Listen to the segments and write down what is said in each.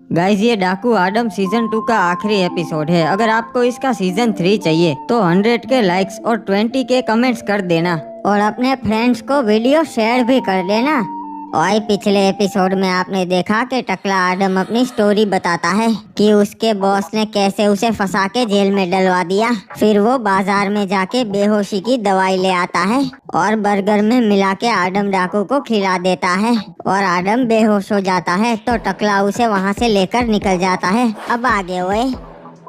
Guys ये डाकू Adam season 2 का आखिरी एपिसोड है। अगर आपको इसका सीजन 3 चाहिए तो 100 के लाइक्स और 20 के कमेंट्स कर देना और अपने फ्रेंड्स को वीडियो शेयर भी कर देना। और पिछले एपिसोड में आपने देखा कि टकला आडम अपनी स्टोरी बताता है कि उसके बॉस ने कैसे उसे फंसा के जेल में डलवा दिया। फिर वो बाजार में जाके बेहोशी की दवाई ले आता है और बर्गर में मिला के आडम डाकू को खिला देता है और आडम बेहोश हो जाता है तो टकला उसे वहाँ से लेकर निकल जाता है। अब आगे ओए।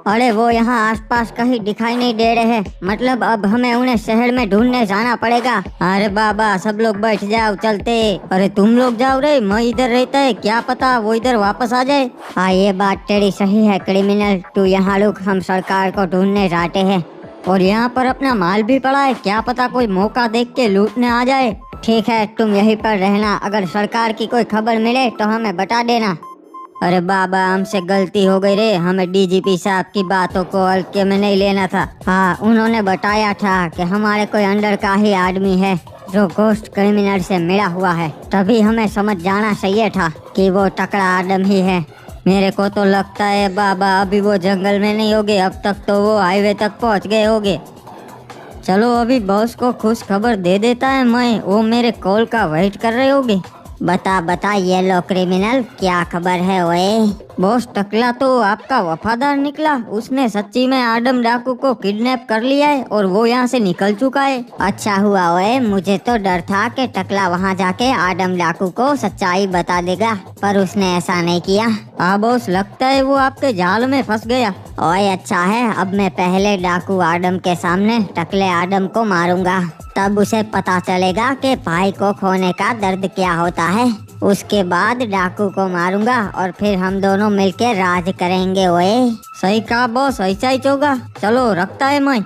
अरे वो यहाँ आसपास कहीं दिखाई नहीं दे रहे हैं, मतलब अब हमें उन्हें शहर में ढूंढने जाना पड़ेगा। अरे बाबा सब लोग बैठ जाओ, चलते। अरे तुम लोग जाओ रे, मैं इधर रहता है, क्या पता वो इधर वापस आ जाए। हाँ ये बात तेरी सही है क्रिमिनल, तू यहाँ रुक, हम सरकार को ढूंढने जाते हैं। और यहाँ पर अपना माल भी पड़ा है, क्या पता कोई मौका देख के लूटने आ जाए। ठीक है तुम यहीं पर रहना, अगर सरकार की कोई खबर मिले तो हमें बता देना। अरे बाबा हमसे गलती हो गई रे, हमें डीजीपी साहब की बातों को हल्के में नहीं लेना था। हाँ उन्होंने बताया था कि हमारे कोई अंडर का ही आदमी है जो घोस्ट क्रिमिनल से मिला हुआ है, तभी हमें समझ जाना चाहिए था कि वो टकला आदम ही है। मेरे को तो लगता है बाबा अभी वो जंगल में नहीं होगे, अब तक तो वो हाईवे तक पहुंच गए होंगे। चलो अभी बॉस को खुश खबर दे देता है मैं, वो मेरे कॉल का वेट कर रहे होंगे। बता ये लो क्रिमिनल, क्या खबर है ओए? बॉस टकला तो आपका वफादार निकला, उसने सच्ची में आडम डाकू को किडनैप कर लिया है और वो यहाँ से निकल चुका है। अच्छा हुआ ओए, मुझे तो डर था कि टकला वहाँ जाके आडम डाकू को सच्चाई बता देगा, पर उसने ऐसा नहीं किया। हाँ बॉस लगता है वो आपके जाल में फंस गया। ओए अच्छा है, अब मैं पहले डाकू आडम के सामने टकले आडम को मारूंगा, तब उसे पता चलेगा कि भाई को खोने का दर्द क्या होता है। उसके बाद डाकू को मारूंगा और फिर हम दोनों मिलके राज करेंगे ओए। सही कहा बॉस, ऐसा ही होगा। चलो रखता है मैं।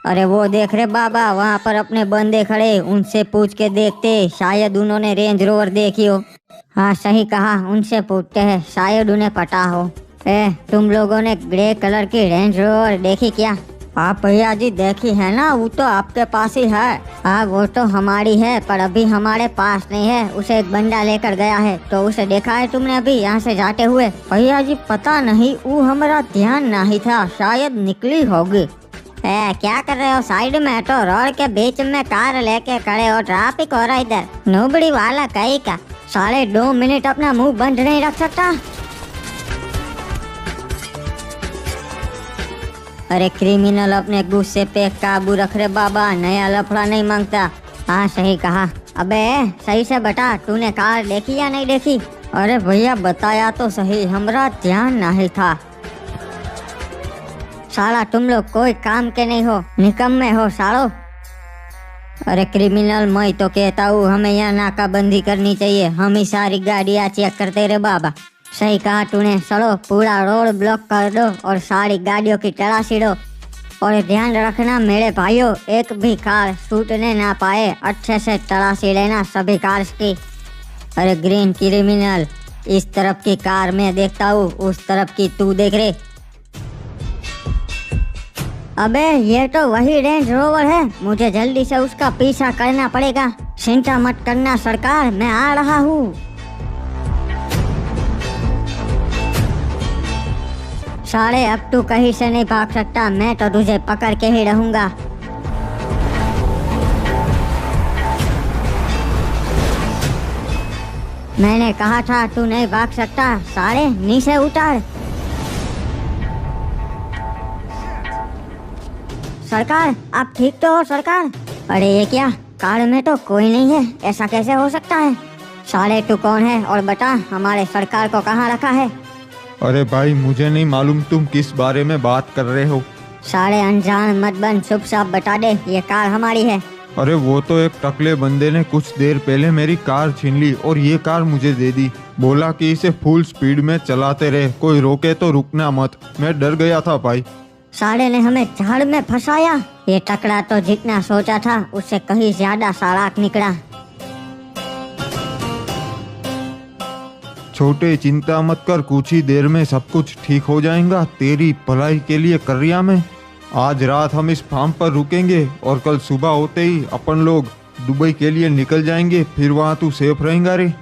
अरे वो देख रहे बाबा, वहाँ पर अपने बंदे खड़े, उनसे पूछ के देखते, शायद उन्होंने रेंज रोवर देखी हो। हाँ सही कहा, उनसे पूछते हैं, शायद उन्हें पता हो। तुम लोगों ने ग्रे कलर की रेंज रोवर देखी क्या? हाँ भैया जी देखी है ना, वो तो आपके पास ही है। हाँ वो तो हमारी है, पर अभी हमारे पास नहीं है, उसे एक बंदा लेकर गया है। तो उसे देखा है तुमने अभी यहाँ से जाते हुए? भैया जी पता नहीं, वो हमारा ध्यान नहीं था, शायद निकली होगी। क्या कर रहे हो साइड में? तो रोड के बीच में कार लेके खड़े हो, ट्रैफिक हो रहा है इधर। नोबड़ी वाला कहीं का 2.5 मिनट अपना मुंह बंद नहीं रख सकता। अरे क्रिमिनल अपने गुस्से पे काबू रख रहे बाबा, नया लफड़ा नहीं मांगता। हाँ सही कहा। अबे सही से बता, तूने कार देखी या नहीं देखी? अरे भैया बताया तो सही, हमारा ध्यान नहीं था। साला तुम लोग कोई काम के नहीं हो, निकम्मे हो सालो। अरे क्रिमिनल मैं तो कहता हूँ हमें यहाँ नाकाबंदी करनी चाहिए, हम ही सारी गाड़ियाँ चेक करते रहे बाबा। सही कहा तूने, चलो पूरा रोड ब्लॉक कर दो और सारी गाड़ियों की तलाशी दो। और ध्यान रखना मेरे भाइयों, एक भी कार छूटने ना पाए, अच्छे से तलाशी लेना सभी कार्स की। अरे ग्रीन क्रिमिनल, इस तरफ की कार मैं देखता हूँ, उस तरफ की तू देख रे। अबे ये तो वही रेंज रोवर है, मुझे जल्दी से उसका पीछा करना पड़ेगा। चिंता मत करना सरकार, मैं आ रहा हूँ। साले अब तू कहीं से नहीं भाग सकता, मैं तो तुझे पकड़ के ही रहूंगा। मैंने कहा था तू नहीं भाग सकता, साले नीचे उतार। सरकार आप ठीक तो हो सरकार? अरे ये क्या, कार में तो कोई नहीं है, ऐसा कैसे हो सकता है? साले तू कौन है और बता हमारे सरकार को कहाँ रखा है? अरे भाई मुझे नहीं मालूम तुम किस बारे में बात कर रहे हो। साले अनजान मत बन, चुपचाप बता दे ये कार हमारी है। अरे वो तो एक टकले बंदे ने कुछ देर पहले मेरी कार छीन ली और ये कार मुझे दे दी, बोला कि इसे फुल स्पीड में चलाते रहे, कोई रोके तो रुकना मत। मैं डर गया था भाई। साले ने हमें झाड़ में फंसाया। ये टकला तो जितना सोचा था उससे कहीं ज्यादा चालाक निकला। छोटे चिंता मत कर, कुछ ही देर में सब कुछ ठीक हो जाएगा, तेरी भलाई के लिए कर रिया मैं। आज रात हम इस फार्म पर रुकेंगे और कल सुबह होते ही अपन लोग दुबई के लिए निकल जाएंगे, फिर वहाँ तू सेफ रहेगा रे।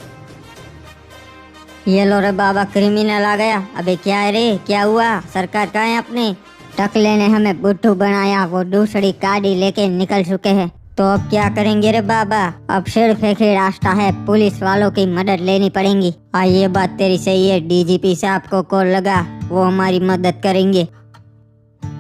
ये लो रे बाबा, क्रिमिनल आ गया। अबे क्या है रे, क्या हुआ? सरकार कहाँ है अपनी? टकले ने हमें बुद्धू बनाया, वो दूसरी गाड़ी लेके निकल चुके हैं। तो अब क्या करेंगे रे बाबा? अब सिर्फ एक ही रास्ता है, पुलिस वालों की मदद लेनी पड़ेगी। ये बात तेरी सही है, डीजीपी साहब को कॉल लगा, वो हमारी मदद करेंगे।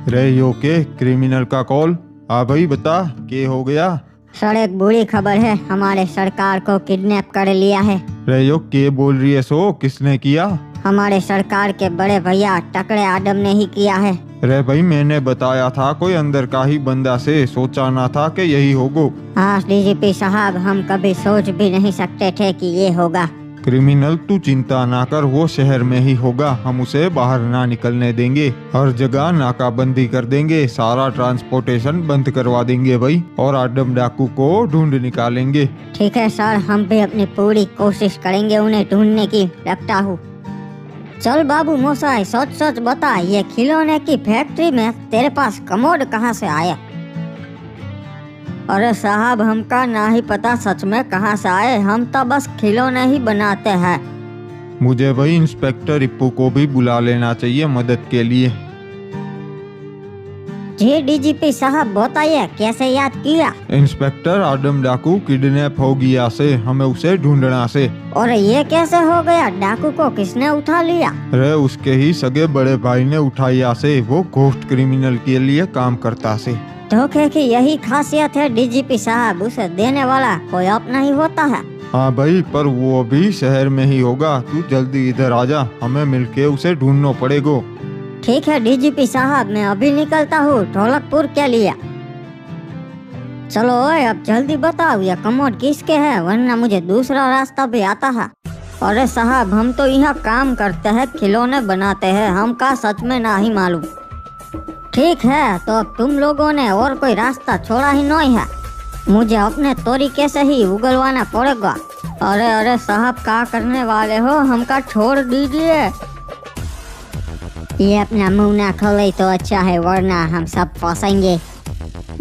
रे यो के क्रिमिनल का कॉल। भाई बता, क्या हो गया? सर एक बुरी खबर है, हमारे सरकार को किडनैप कर लिया है। रे यो के बोल रही है सो? किसने किया? हमारे सरकार के बड़े भैया टकले आदम ने ही किया है। रे भाई मैंने बताया था कोई अंदर का ही बंदा से, सोचा ना था कि यही होगा। हाँ डीजीपी साहब, हम कभी सोच भी नहीं सकते थे कि ये होगा। क्रिमिनल तू चिंता ना कर, वो शहर में ही होगा, हम उसे बाहर ना निकलने देंगे, हर जगह नाकाबंदी कर देंगे, सारा ट्रांसपोर्टेशन बंद करवा देंगे भाई, और आदम डाकू को ढूंढ निकालेंगे। ठीक है सर, हम भी अपनी पूरी कोशिश करेंगे उन्हें ढूंढने की, रखता हूँ। चल बाबू मोसाई, सच सच बता, ये खिलौने की फैक्ट्री में तेरे पास कमोड कहाँ से आया? अरे साहब, हमका ना ही पता सच में कहाँ से आए, हम तो बस खिलौने ही बनाते हैं। मुझे भाई इंस्पेक्टर इप्पू को भी बुला लेना चाहिए मदद के लिए। जी डीजीपी साहब, बताइए कैसे याद किया? इंस्पेक्टर आदम डाकू किडनैप हो गया से, हमें उसे ढूंढना से। और ये कैसे हो गया? डाकू को किसने उठा लिया? अरे उसके ही सगे बड़े भाई ने उठाया से, वो घोस्ट क्रिमिनल के लिए काम करता से। धोखे की यही खासियत है डीजीपी साहब, उसे देने वाला कोई अपना ही होता है। हाँ भाई, पर वो अभी शहर में ही होगा, तू जल्दी इधर आजा, हमें मिलके उसे ढूंढना पड़ेगा। ठीक है डीजीपी साहब, मैं अभी निकलता हूँ ढोलकपुर के लिए। चलो ओए, अब जल्दी बताओ ये कमोड किसके है, वरना मुझे दूसरा रास्ता भी आता है। अरे साहब, हम तो यहाँ काम करते हैं, खिलौने बनाते हैं, हमका सच में ना ही मालूम। ठीक है, तो अब तुम लोगों ने और कोई रास्ता छोड़ा ही नहीं है, मुझे अपने तरीके से ही उगलवाना पड़ेगा। अरे अरे साहब, क्या करने वाले हो, हमका छोड़ दीजिए। ये अपना मुंह ना खोले तो अच्छा है, वरना हम सब फंसेंगे।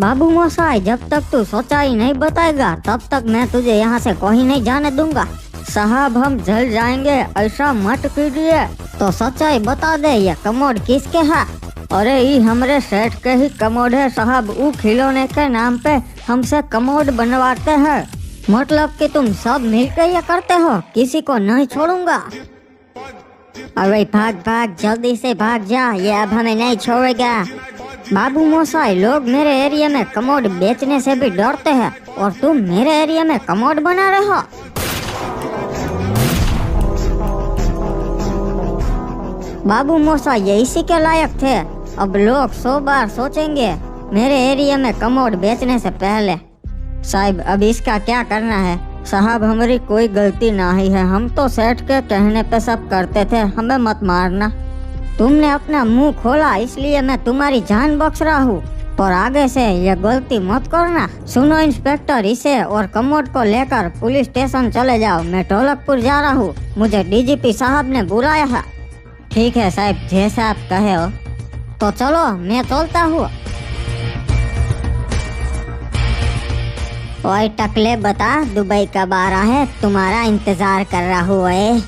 बाबू मोसाई, जब तक तू सच्चाई नहीं बताएगा तब तक मैं तुझे यहाँ से कहीं नहीं जाने दूंगा। साहब, हम जल जाएंगे, ऐसा मत कीजिए। तो सच्चाई बता दे, ये कमोड किसके है? अरे ये हमरे सेठ के ही कमोड है साहब, वो खिलौने के नाम पे हमसे कमोड बनवाते हैं। मतलब कि तुम सब मिलकर ये करते हो, किसी को नहीं छोड़ूंगा। अरे भाग भाग, जल्दी से भाग जा, ये अब हमें नहीं छोड़ेगा। बाबू मोसाई, लोग मेरे एरिया में कमोड बेचने से भी डरते हैं, और तुम मेरे एरिया में कमोड बना रहे हो। बाबू मोसाई, ये इसी के लायक थे। अब लोग 100 बार सोचेंगे मेरे एरिया में कमोड बेचने से पहले। साहब, अब इसका क्या करना है? साहब, हमारी कोई गलती नहीं है, हम तो सेठ के कहने पे सब करते थे, हमें मत मारना। तुमने अपना मुंह खोला इसलिए मैं तुम्हारी जान बख्श रहा हूँ, पर आगे से ये गलती मत करना। सुनो इंस्पेक्टर, इसे और कमोड को लेकर पुलिस स्टेशन चले जाओ, मैं ढोलकपुर जा रहा हूँ, मुझे डीजीपी साहब ने बुलाया है। ठीक है साहब, जैसा आप कहे हो। तो चलो, मैं चलता हूँ। ओए टकले, बता दुबई कब आ रहा है, तुम्हारा इंतजार कर रहा हूँ।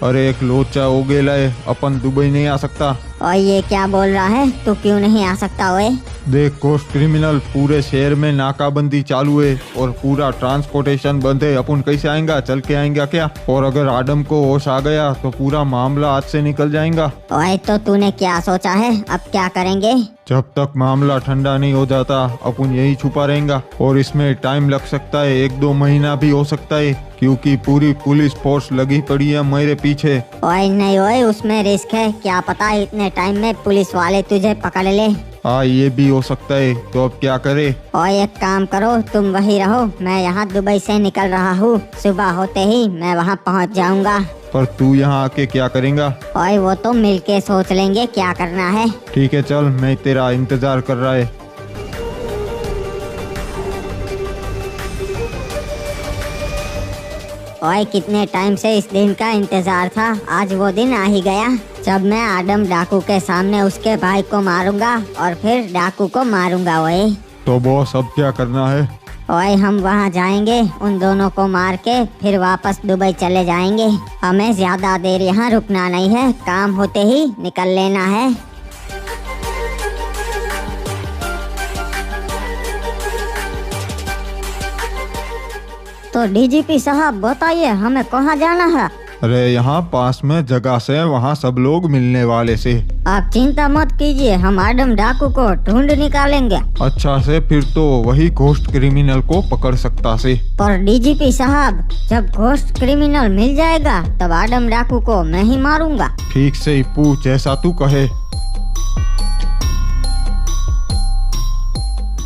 अरे एक लोचा हो गेला है, अपन दुबई नहीं आ सकता। और ये क्या बोल रहा है, तू क्यों नहीं आ सकता? ओए देख कोस्ट क्रिमिनल, पूरे शहर में नाकाबंदी चालू है और पूरा ट्रांसपोर्टेशन बंद है, अपन कैसे आएंगा? चल के आएंगा क्या? और अगर आदम को होश आ गया तो पूरा मामला हाथ से निकल जाएगा। ओए तो तूने क्या सोचा है, अब क्या करेंगे? जब तक मामला ठंडा नहीं हो जाता अपन यही छुपा रहेगा, और इसमें टाइम लग सकता है, 1-2 महीना भी हो सकता है, क्योंकि पूरी पुलिस फोर्स लगी पड़ी है मेरे पीछे। ओए नहीं ओए, उसमें रिस्क है, क्या पता इतने टाइम में पुलिस वाले तुझे पकड़ ले। हाँ ये भी हो सकता है, तो अब क्या करे? ओए एक काम करो, तुम वही रहो, मैं यहाँ दुबई से निकल रहा हूँ, सुबह होते ही मैं वहाँ पहुँच जाऊँगा। पर तू यहाँ आके क्या करेगा? ओए वो तो मिलके सोच लेंगे क्या करना है। ठीक है चल, मैं तेरा इंतजार कर रहा है। ओए कितने टाइम से इस दिन का इंतजार था, आज वो दिन आ ही गया जब मैं आदम डाकू के सामने उसके भाई को मारूंगा और फिर डाकू को मारूंगा। ओए तो बॉस अब क्या करना है? ओए हम वहाँ जाएंगे, उन दोनों को मार के फिर वापस दुबई चले जाएंगे। हमें ज्यादा देर यहाँ रुकना नहीं है, काम होते ही निकल लेना है। तो डीजीपी साहब बताइए हमें कहाँ जाना है? अरे यहाँ पास में जगह से वहाँ सब लोग मिलने वाले से। आप चिंता मत कीजिए, हम आडम डाकू को ढूंढ निकालेंगे। अच्छा से फिर तो वही घोस्ट क्रिमिनल को पकड़ सकता से। पर डीजीपी साहब, जब घोस्ट क्रिमिनल मिल जाएगा तब आडम डाकू को मैं ही मारूंगा। ठीक से ही पूछ, जैसा तू कहे।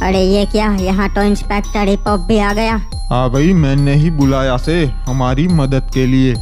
अरे ये क्या, यहाँ तो इंस्पेक्टर हिप हॉप भी आ गया। हाँ भाई, मैंने ही बुलाया से हमारी मदद के लिए।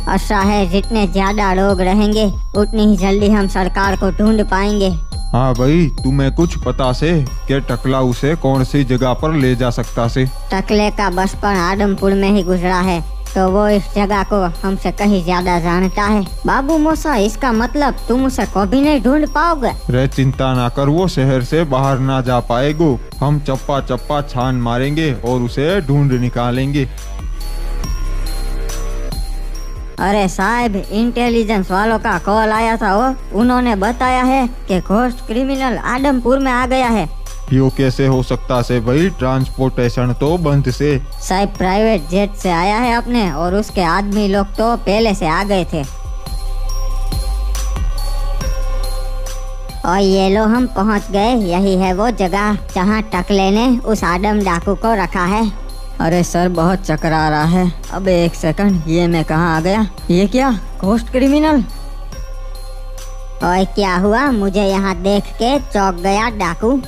अच्छा है, जितने ज्यादा लोग रहेंगे उतनी ही जल्दी हम सरकार को ढूंढ पाएंगे। हाँ भाई, तुम्हें कुछ पता से कि टकला उसे कौन सी जगह पर ले जा सकता से? टकले का बचपन आदमपुर में ही गुजरा है, तो वो इस जगह को हमसे कहीं ज्यादा जानता है। बाबू मोसा, इसका मतलब तुम उसे कभी नहीं ढूंढ पाओगे। रे चिंता ना कर, वो शहर से बाहर ना जा पाएगो। हम चप्पा चप्पा छान मारेंगे और उसे ढूंढ निकालेंगे। अरे साहब, इंटेलिजेंस वालों का कॉल आया था, वो उन्होंने बताया है कि घोस्ट क्रिमिनल आदमपुर में आ गया है। यो कैसे हो सकता से भाई? ट्रांसपोर्टेशन तो बंद से। साहब प्राइवेट जेट से आया है अपने, और उसके आदमी लोग तो पहले से आ गए थे। और ये लो हम पहुंच गए, यही है वो जगह जहां टकले ने उस आदम डाकू को रखा है। अरे सर, बहुत चक्कर आ रहा है। अब एक सेकंड, ये मैं कहाँ आ गया? ये क्या, घोस्ट क्रिमिनल? और क्या हुआ, मुझे यहाँ देख के चौंक गया डाकू?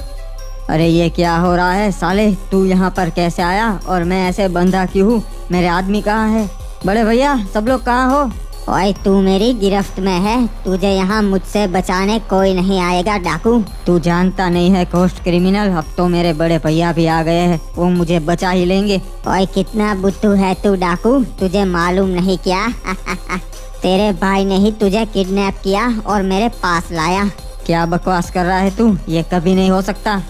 अरे ये क्या हो रहा है साले, तू यहाँ पर कैसे आया और मैं ऐसे बंधा क्यों हूँ? मेरे आदमी कहाँ है? बड़े भैया, सब लोग कहाँ हो? ओए तू मेरी गिरफ्त में है, तुझे यहाँ मुझसे बचाने कोई नहीं आएगा डाकू। तू जानता नहीं है घोस्ट क्रिमिनल, अब तो मेरे बड़े भैया भी आ गए हैं, वो मुझे बचा ही लेंगे। ओए कितना बुद्धू है तू डाकू, तुझे मालूम नहीं क्या? तेरे भाई ने ही तुझे किडनैप किया और मेरे पास लाया। क्या बकवास कर रहा है तू? ये कभी नहीं हो सकता।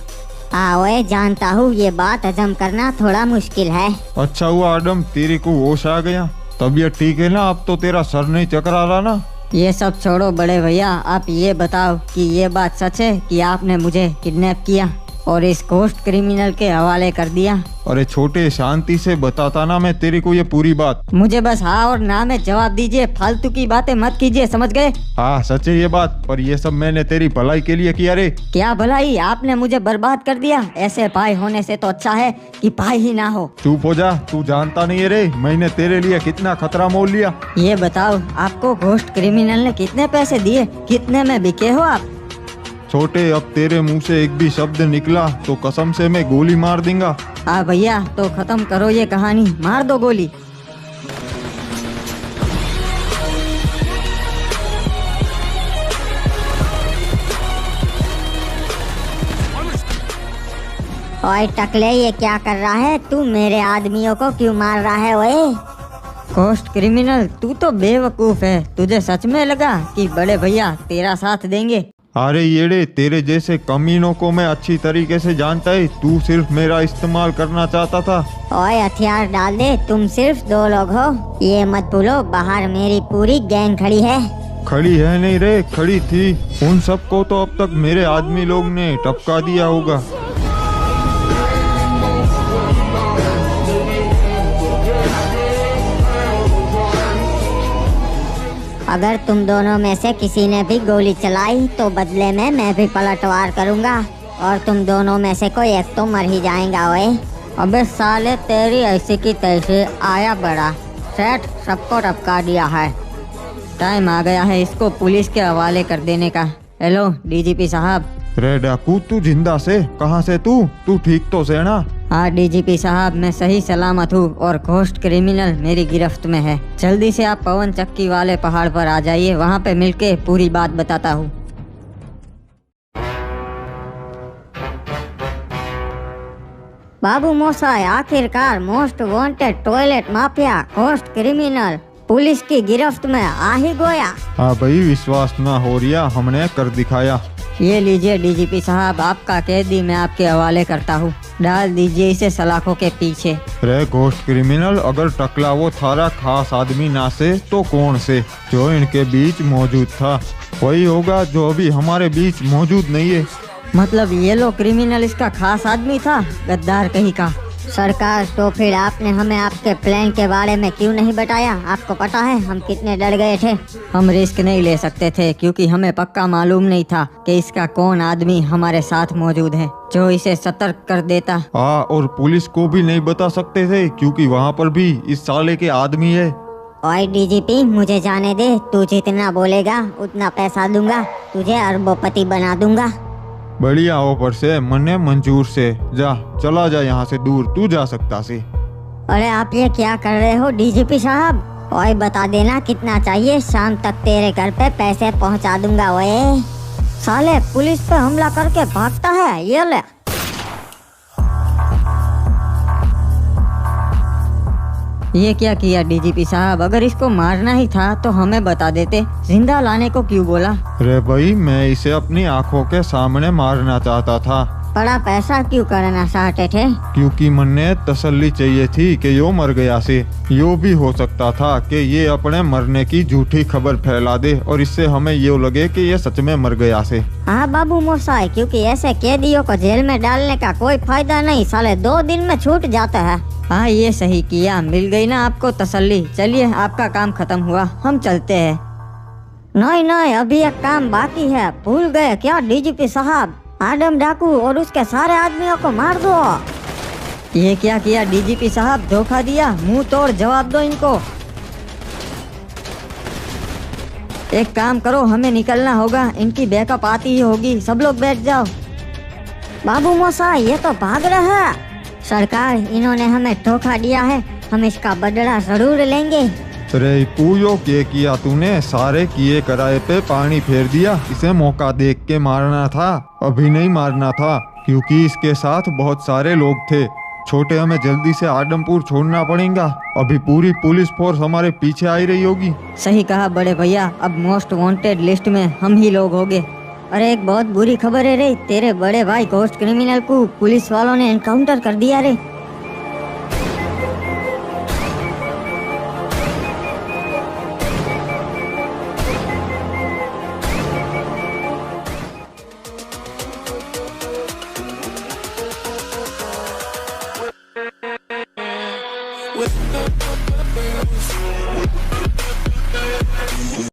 ओए जानता हूँ, ये बात हजम करना थोड़ा मुश्किल है। अच्छा हुआ आदम, तेरे को होश आ गया। तबीयत ठीक है ना? अब तो तेरा सर नहीं चकरा रहा ना? ये सब छोड़ो बड़े भैया, आप ये बताओ कि ये बात सच है कि आपने मुझे किडनैप किया और इस घोस्ट क्रिमिनल के हवाले कर दिया? अरे छोटे, शांति से बताता ना मैं तेरे को ये पूरी बात। मुझे बस हाँ और ना में जवाब दीजिए, फालतू की बातें मत कीजिए, समझ गए? हाँ सच है ये बात, पर ये सब मैंने तेरी भलाई के लिए किया रे। क्या भलाई? आपने मुझे बर्बाद कर दिया। ऐसे भाई होने से तो अच्छा है कि भाई ही ना हो। चुप हो जा, तू जानता नहीं है रे, मैंने तेरे लिए कितना खतरा मोल लिया। ये बताओ, आपको घोस्ट क्रिमिनल ने कितने पैसे दिए? कितने में बिके हो आप? छोटे, अब तेरे मुंह से एक भी शब्द निकला तो कसम से मैं गोली मार दूंगा। हाँ भैया, तो खत्म करो ये कहानी, मार दो गोली। ओए टकले, ये क्या कर रहा है तू? मेरे आदमियों को क्यों मार रहा है? ओए घोस्ट क्रिमिनल, तू तो बेवकूफ है। तुझे सच में लगा कि बड़े भैया तेरा साथ देंगे? अरे येड़े, तेरे जैसे कमीनों को मैं अच्छी तरीके से जानता है, तू सिर्फ मेरा इस्तेमाल करना चाहता था। ओए हथियार डाल दे, तुम सिर्फ 2 लोग हो, ये मत भूलो बाहर मेरी पूरी गैंग खड़ी है। खड़ी है नहीं रे, खड़ी थी। उन सबको तो अब तक मेरे आदमी लोग ने टपका दिया होगा। अगर तुम दोनों में से किसी ने भी गोली चलाई तो बदले में मैं भी पलटवार करूंगा और तुम दोनों में से कोई एक तो मर ही जाएगा। ओए अबे साले, तेरी ऐसी की तैसे आया बड़ा सेठ, सबको टपका दिया है। टाइम आ गया है इसको पुलिस के हवाले कर देने का। हेलो डीजीपी साहब। रे डाकू, तू जिंदा से? कहाँ से तू ठीक तो से ना? हाँ डीजीपी साहब, मैं सही सलामत हूँ और घोस्ट क्रिमिनल मेरी गिरफ्त में है। जल्दी से आप पवन चक्की वाले पहाड़ पर आ जाइए, वहाँ पे मिलके पूरी बात बताता हूँ। बाबू मोसा, आखिरकार most wanted toilet mafia ghost criminal police की गिरफ्त में आ ही गया। हाँ भाई, विश्वास ना हो रिया, हमने कर दिखाया। ये लीजिए डीजीपी साहब, आपका कैदी मैं आपके हवाले करता हूँ। डाल दीजिए इसे सलाखों के पीछे। रे घोस्ट क्रिमिनल, अगर टकला वो थारा खास आदमी ना से तो कौन से? जो इनके बीच मौजूद था वही होगा जो अभी हमारे बीच मौजूद नहीं है। मतलब ये लो क्रिमिनल इसका खास आदमी था, गद्दार कहीं का। सरकार, तो फिर आपने हमें आपके प्लान के बारे में क्यों नहीं बताया? आपको पता है हम कितने डर गए थे। हम रिस्क नहीं ले सकते थे क्योंकि हमें पक्का मालूम नहीं था कि इसका कौन आदमी हमारे साथ मौजूद है जो इसे सतर्क कर देता। हाँ, और पुलिस को भी नहीं बता सकते थे क्योंकि वहाँ पर भी इस साले के आदमी है। ओए डीजीपी, मुझे जाने दे। तू जितना बोलेगा उतना पैसा दूंगा, तुझे अरबोपति बना दूंगा। बढ़िया ऑफर से मने मंजूर से। जा, चला जा यहाँ से दूर, तू जा सकता से। अरे आप ये क्या कर रहे हो डीजीपी साहब? ओए बता देना कितना चाहिए, शाम तक तेरे घर पे पैसे पहुंचा दूंगा। ओए साले, पुलिस पे हमला करके भागता है। ये ले। ये क्या किया डीजीपी साहब? अगर इसको मारना ही था तो हमें बता देते, जिंदा लाने को क्यों बोला? रे भाई, मैं इसे अपनी आंखों के सामने मारना चाहता था। बड़ा पैसा क्यों करना चाहते थे? क्योंकि मन्ने तसल्ली चाहिए थी कि यो मर गया से। यो भी हो सकता था कि ये अपने मरने की झूठी खबर फैला दे और इससे हमें यो लगे कि ये सच में मर गया से। हाँ बाबू मोसाई, क्योंकि ऐसे कैदियों को जेल में डालने का कोई फायदा नहीं, साले 2 दिन में छूट जाते हैं। हाँ, ये सही किया, मिल गई ना आपको तसल्ली। चलिए, आपका काम खत्म हुआ, हम चलते हैं। नहीं नहीं, अभी एक काम बाकी है। भूल गए क्या डीजीपी साहब? आदम डाकू और उसके सारे आदमियों को मार दो। ये क्या किया डीजीपी साहब? धोखा दिया, मुंह तोड़ जवाब दो इनको। एक काम करो, हमें निकलना होगा, इनकी बैकअप आती ही होगी। सब लोग बैठ जाओ। बाबू मोसाई, ये तो भाग रहा है। सरकार, इन्होंने हमें धोखा दिया है, हम इसका बदला जरूर लेंगे। रे पूयो, क्या किया तूने? सारे किए कराए पे पानी फेर दिया। इसे मौका देख के मारना था, अभी नहीं मारना था, क्योंकि इसके साथ बहुत सारे लोग थे। छोटे, हमें जल्दी से आदमपुर छोड़ना पड़ेगा। अभी पूरी पुलिस फोर्स हमारे पीछे आई रही होगी। सही कहा बड़े भैया, अब मोस्ट वांटेड लिस्ट में हम ही लोग होंगे। अरे एक बहुत बुरी खबर है रे, तेरे बड़े भाई घोस्ट क्रिमिनल को पुलिस वालों ने एनकाउंटर कर दिया रे। with